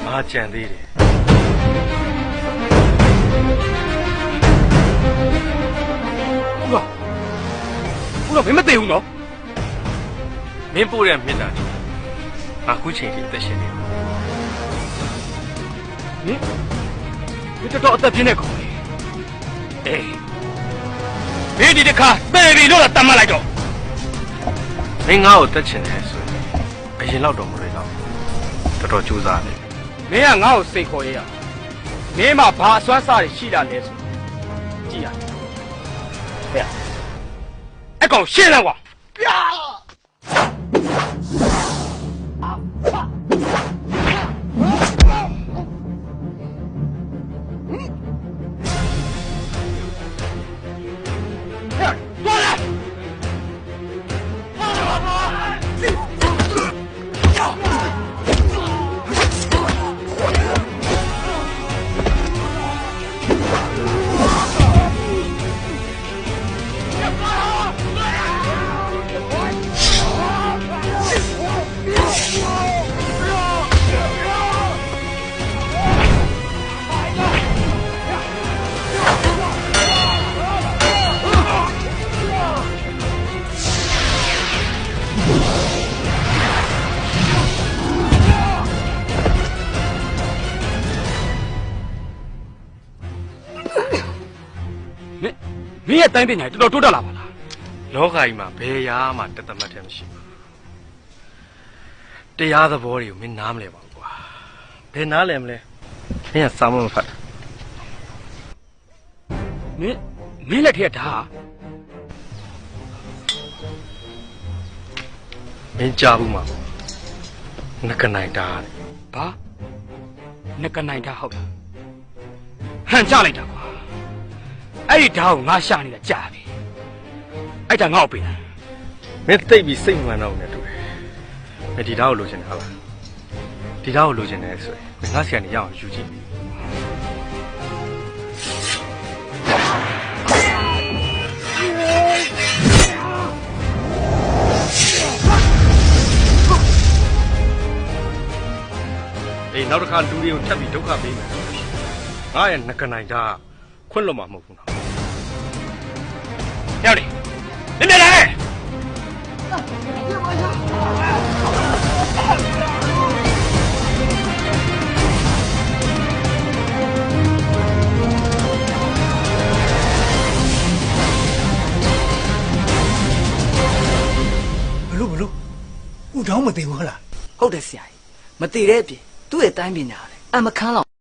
ဘာကြံသေးတယ်ဦးတော့မင်းမသိဘူးနော်မင်းပို့တဲ့မြစ်တာကြီးအခုချိန်ထိအသက်ရှင်နေဒီတော်အသက်ပြင်းတဲ့ကောင်လေးအေးမင်းဒီတစ်ခါသေပြီလို့တတ်မှတ်လိုက်တော့မင်းငါ့ကိုတက်ချင်တယ်ဆိုရင်အရင်တော့မလွယ်တော့တော်တော်ကြိုးစားတယ်မင်းကငါ့ကိုစိတ်ခေါ်ရရမင်းမှာဘာအစွမ်းစားတွေရှိတာလဲဆိုကြည့်ရဟဲ့အကောင်ရှင်းလိုက်ကွာပြာမင်းရဲ့တိုင်းပညာတော်တော်တိုးတက်လာပါလားလောကကြီးမှာဘယ်ရာမှတသက်မှတ်တယ်မရှိဘူးတရားသဘောတွေကိုမင်းနားမလဲပါဘူးကွာဘယ်နားလဲမလဲမင်းကစာမမဖတ်မင်းလက်ထက်ဒါမင်းကြားဘူးမှာငကနိုင်တာဘာငကနိုင်တာဟုတ်လားဟန်ကြလိုက်တာကွာအဲ့ဒီဓာတ်ကိုငါရှာနေတာကြာပြီအဲ့ဒါငါ့ကိုပေးတာမင်းသိပ်ပြီးစိတ်မှန်တော့နေတူတယ်မင်းဒီဓာတ်ကိုလိုချင်တယ်ဟုတ်လားဒီဓာတ်ကိုလိုချင်တယ်ဆိုရင်မင်းငါဆရာနေရအောင်ယူကြည့်အေးနောက်တစ်ခါလူတွေကိုထပ်ပြီးဒုက္ခပေးမယ်ငါရဲ့ငကနိုင်တာခွင့်လွတ်မှာမဟုတ်ဘူးနော်ရောက်လေနည်းနည်းလေးဘလို့ဦးတောင်းမသိဘူးဟုတ်လားဟုတ်တယ်ဆရာကြီးမတည်တဲ့အပြင်သူ့ရဲ့တိုင်းပညာလေအမခန်းလောက်